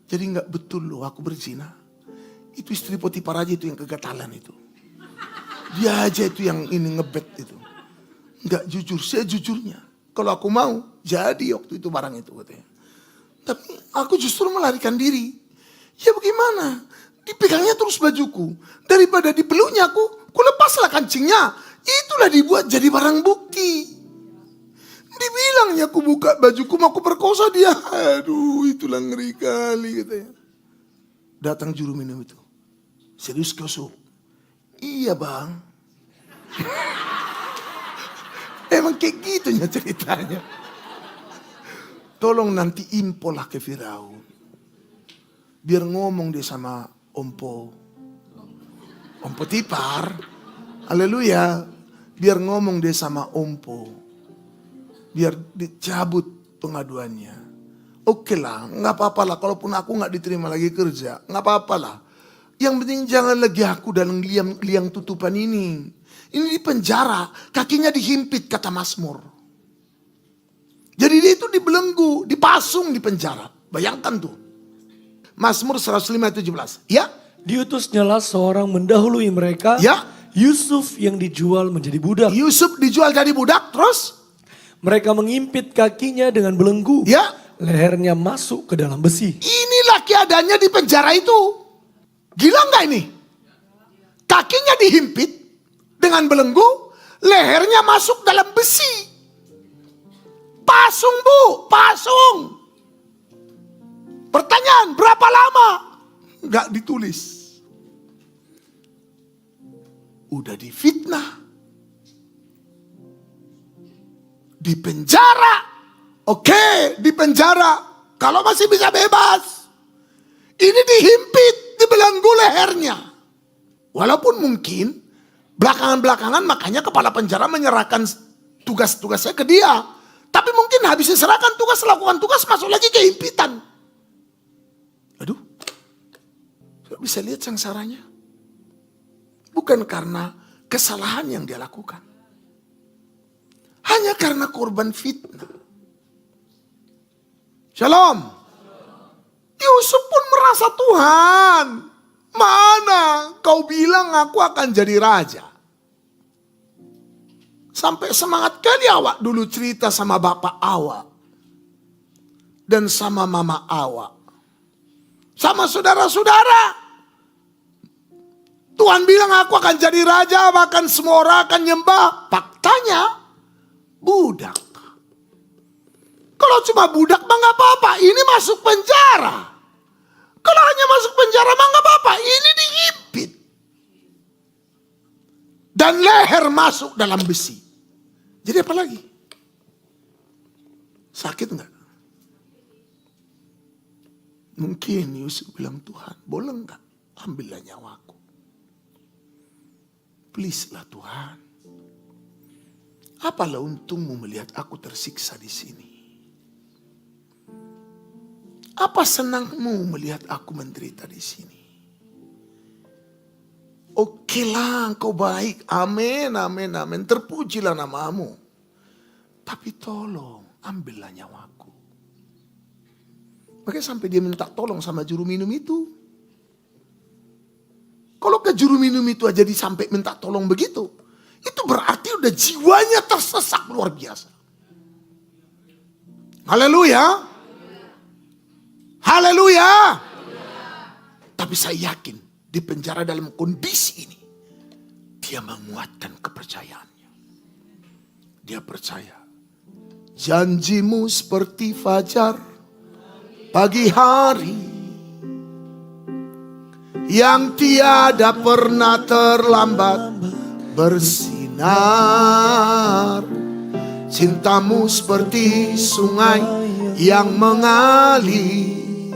Jadi gak betul loh aku berzina. Itu istri Potifar aja itu yang kegatalan itu. Dia aja itu yang ini ngebet itu. Gak jujur, sejujurnya. Kalau aku mau, jadi waktu itu barang itu katanya. Tapi aku justru melarikan diri. Ya bagaimana? Dipegangnya terus bajuku. Daripada dipeluknya aku lepaslah kancingnya. Itulah dibuat jadi barang bukti. Dibilangnya aku buka bajuku mau aku perkosa dia. Aduh, itulah ngeri kali katanya. Datang juru minum itu. Serius kau Sob? Iya bang. Emang kayak gitunya ceritanya. Tolong nanti impolah ke Firaun. Biar ngomong dia sama Om Potifar. Haleluya. Biar ngomong dia sama Om Po. Biar dicabut pengaduannya. Oke lah, gak apa-apa lah. Kalaupun aku gak diterima lagi kerja, gak apa-apa lah. Yang penting jangan lagi aku dalam liang tutupan ini. Ini di penjara, kakinya dihimpit kata Mazmur. Jadi dia itu dibelenggu, dipasung di penjara. Bayangkan tuh. Mazmur 105:17. Ya. Diutusnyalah seorang mendahului mereka. Ya. Yusuf yang dijual menjadi budak. Yusuf dijual jadi budak terus. Mereka mengimpit kakinya dengan belenggu. Ya. Lehernya masuk ke dalam besi. Inilah keadaannya di penjara itu. Gila nggak ini? Kakinya dihimpit dengan belenggu. Lehernya masuk dalam besi. Pasung bu, pasung. Pertanyaan, berapa lama? Gak ditulis. Udah difitnah. Di penjara. Oke, di penjara. Kalau masih bisa bebas. Ini dihimpit, dibelenggu lehernya. Walaupun mungkin belakangan-belakangan makanya kepala penjara menyerahkan tugas-tugasnya ke dia. Tapi mungkin habis diserahkan tugas, lakukan tugas, masuk lagi ke himpitan. Aduh, bisa lihat sengsaranya. Bukan karena kesalahan yang dia lakukan. Hanya karena korban fitnah. Shalom. Yusuf pun merasa Tuhan. Mana kau bilang aku akan jadi raja? Sampai semangat kali awak dulu cerita sama bapak awak. Dan sama mama awak. Sama saudara-saudara. Tuhan bilang aku akan jadi raja, bahkan semua orang akan nyembah. Faktanya, budak. Kalau cuma budak mah gak apa-apa, ini masuk penjara. Kalau hanya masuk penjara mah gak apa-apa, ini dihimpit. Dan leher masuk dalam besi. Jadi apa lagi? Sakit gak? Mungkin Yusuf bilang, Tuhan boleh gak ambillah nyawaku? Please lah Tuhan. Apalah untungmu melihat aku tersiksa di sini? Apa senangmu melihat aku menderita di sini? Oke lah, engkau baik. Amin, amin, amin. Terpujilah namamu. Tapi tolong, ambillah nyawaku. Makanya sampai dia minta tolong sama juru minum itu. Kalau ke juru minum itu aja sampai minta tolong begitu, itu berarti udah jiwanya tersesak luar biasa. Haleluya. Haleluya. Tapi saya yakin di penjara dalam kondisi ini, dia menguatkan kepercayaannya. Dia percaya, janjimu seperti fajar pagi hari, yang tiada pernah terlambat bersinar. Cintamu seperti sungai yang mengalir,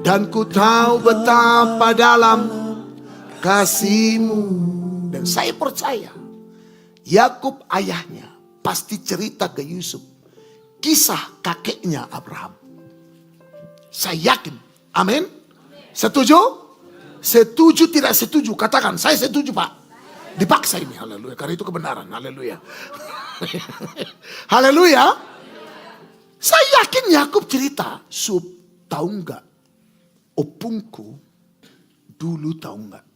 dan ku tahu betapa dalam kasih-Mu. Dan saya percaya Yakub ayahnya pasti cerita ke Yusuf kisah kakeknya Abraham. Saya yakin. Amin. Setuju? Setuju tidak setuju? Katakan, saya setuju Pak. Dipaksa ini, haleluya. Karena itu kebenaran, haleluya. Haleluya. Saya yakin Yakub cerita, Sub, tahu nggak? Opungku dulu tahu nggak?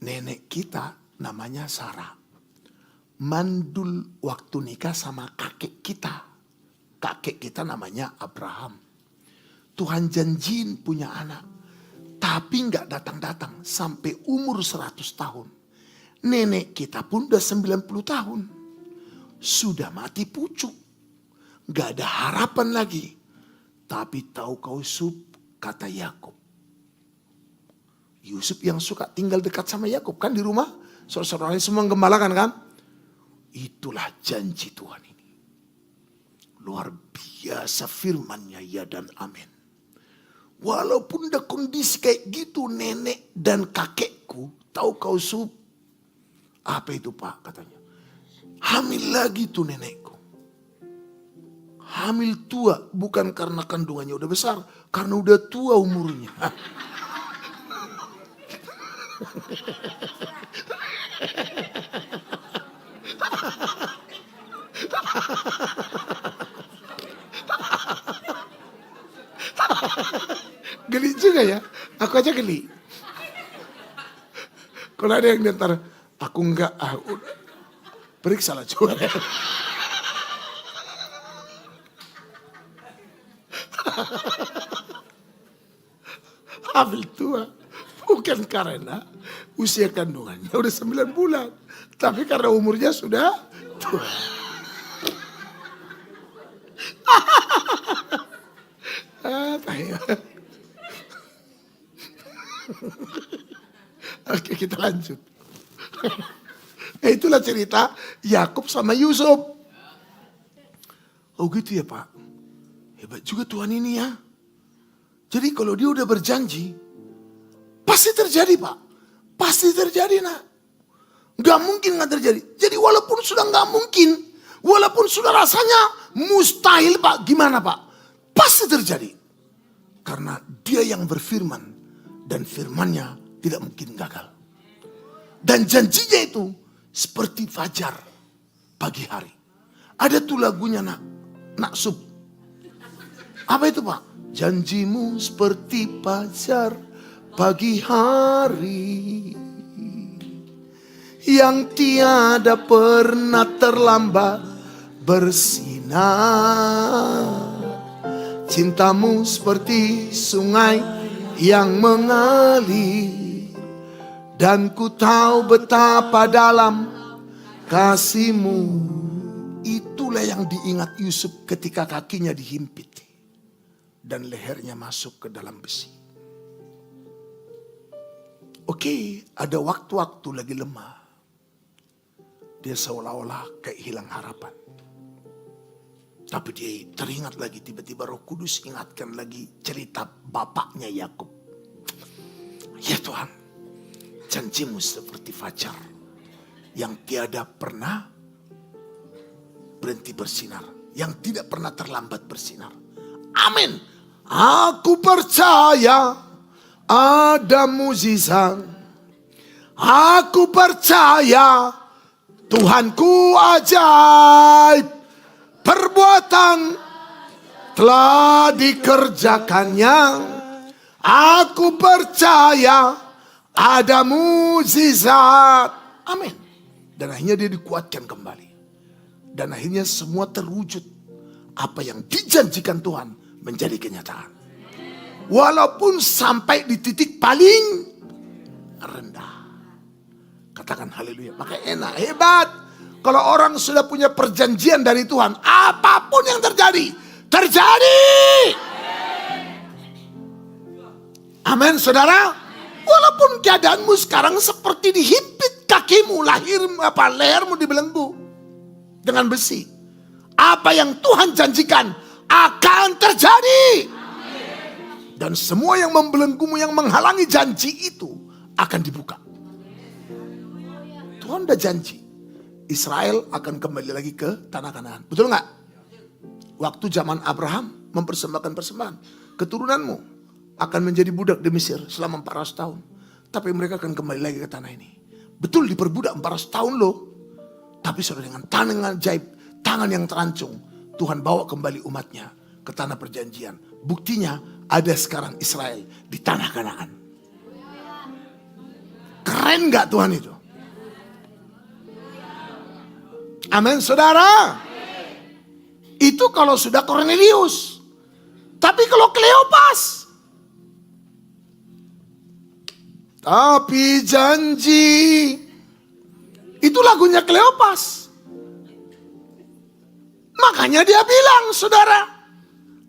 Nenek kita namanya Sarah. Mandul waktu nikah sama kakek kita. Kakek kita namanya Abraham. Tuhan janjiin punya anak. Tapi nggak datang-datang sampai umur 100 tahun. Nenek kita pun udah 90 tahun. Sudah mati pucuk. Gak ada harapan lagi. Tapi tahu kau Yusuf, kata Yakub. Yusuf yang suka tinggal dekat sama Yakub kan di rumah. Saudara-saudaranya semua gembalakan kan. Itulah janji Tuhan ini. Luar biasa firman-Nya ya dan amin. Walaupun udah kondisi kayak gitu nenek dan kakekku. Tahu kau Yusuf. Apa itu Pak katanya. Hamil lagi tuh nenekku. Hamil tua bukan karena kandungannya udah besar. Karena udah tua umurnya. Geli juga ya. Aku aja geli. Kalau ada yang diantar, aku enggak. Periksa lah coba. Hamil tua bukan karena usia kandungannya udah 9 bulan. Tapi karena umurnya sudah tua. Oke kita lanjut. Itulah cerita Yakub sama Yusuf. Oh gitu ya Pak. Hebat juga Tuhan ini ya. Jadi kalau dia udah berjanji, pasti terjadi Pak. Pasti terjadi nak. Gak mungkin gak terjadi. Jadi walaupun sudah gak mungkin, walaupun sudah rasanya mustahil Pak. Gimana Pak? Pasti terjadi. Karena dia yang berfirman. Dan firmannya tidak mungkin gagal. Dan janjinya itu seperti fajar pagi hari. Ada tuh lagunya nak sub. Apa itu Pak? Janjimu seperti fajar pagi hari yang tiada pernah terlambat bersinar. Cintamu seperti sungai yang mengalir dan ku tahu betapa dalam kasihmu. Itulah yang diingat Yusuf ketika kakinya dihimpit dan lehernya masuk ke dalam besi. Oke, ada waktu-waktu lagi lemah. Dia seolah-olah kayak hilang harapan. Tapi dia teringat lagi, tiba-tiba Roh Kudus ingatkan lagi cerita bapaknya Yakub. Ya Tuhan, janjimu seperti fajar yang tiada pernah berhenti bersinar, yang tidak pernah terlambat bersinar. Amin. Aku percaya ada mukjizat. Aku percaya Tuhanku ajaib. Perbuatan telah dikerjakannya. Aku percaya ada mukjizat. Amin. Dan akhirnya dia dikuatkan kembali. Dan akhirnya semua terwujud. Apa yang dijanjikan Tuhan menjadi kenyataan. Walaupun sampai di titik paling rendah. Katakan haleluya. Maka enak, hebat. Kalau orang sudah punya perjanjian dari Tuhan, apapun yang terjadi, terjadi. Amin, saudara. Walaupun keadaanmu sekarang seperti dihimpit kakimu, lehermu dibelenggu dengan besi. Apa yang Tuhan janjikan akan terjadi. Dan semua yang membelenggumu, yang menghalangi janji itu akan dibuka. Tuhan udah janji. Israel akan kembali lagi ke tanah Kanaan. Betul nggak? Waktu zaman Abraham mempersembahkan persembahan. Keturunanmu akan menjadi budak di Mesir selama 400 tahun. Tapi mereka akan kembali lagi ke tanah ini. Betul diperbudak 400 tahun loh. Tapi saudara, dengan tangan ajaib, tangan yang terancung, Tuhan bawa kembali umatnya ke tanah perjanjian. Buktinya ada sekarang Israel di tanah Kanaan. Keren gak Tuhan itu? Amin saudara. Itu kalau sudah Kornelius. Tapi kalau Kleopas, tapi janji, itu lagunya Kleopas. Makanya dia bilang, saudara,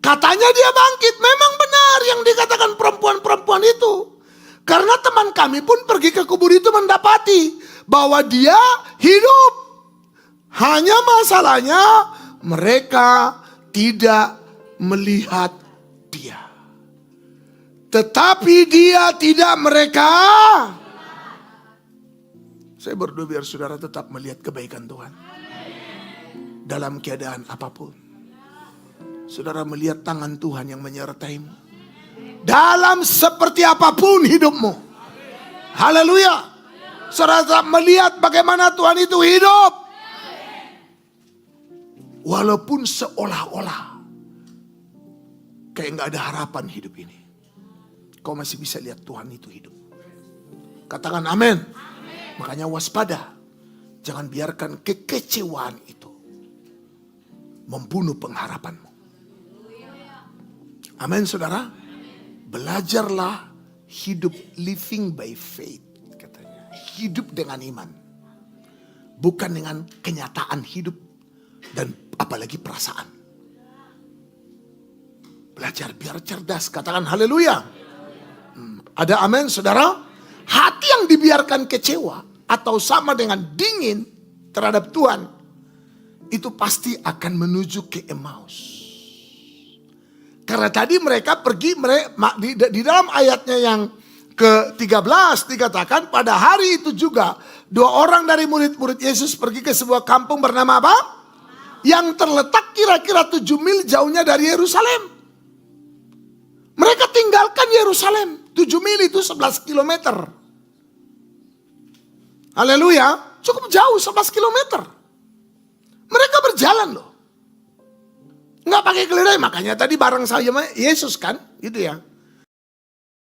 katanya dia bangkit. Memang benar yang dikatakan perempuan-perempuan itu. Karena teman kami pun pergi ke kubur itu mendapati bahwa dia hidup. Hanya masalahnya mereka tidak melihat dia. Tetapi dia tidak mereka. Saya berdoa biar saudara tetap melihat kebaikan Tuhan. Dalam keadaan apapun. Saudara melihat tangan Tuhan yang menyertaimu. Dalam seperti apapun hidupmu. Haleluya. Saudara tetap melihat bagaimana Tuhan itu hidup. Walaupun seolah-olah kayak gak ada harapan hidup ini, kau masih bisa lihat Tuhan itu hidup. Katakan amin. Makanya waspada. Jangan biarkan kekecewaan itu membunuh pengharapanmu. Amin saudara. Belajarlah hidup living by faith, katanya. Hidup dengan iman. Bukan dengan kenyataan hidup dan apalagi perasaan. Belajar biar cerdas. Katakan haleluya. Ada amin saudara. Hati yang dibiarkan kecewa atau sama dengan dingin terhadap Tuhan, itu pasti akan menuju ke Emmaus. Karena tadi mereka pergi, di dalam ayatnya yang ke-13 dikatakan pada hari itu juga 2 orang dari murid-murid Yesus pergi ke sebuah kampung bernama apa? Yang terletak kira-kira 7 mil jauhnya dari Yerusalem. Mereka tinggalkan Yerusalem. 7 mil itu 11 kilometer. Haleluya. Cukup jauh 11 kilometer. Mereka berjalan loh. Nggak pakai keledai. Makanya tadi bareng saya Yesus kan. Gitu ya.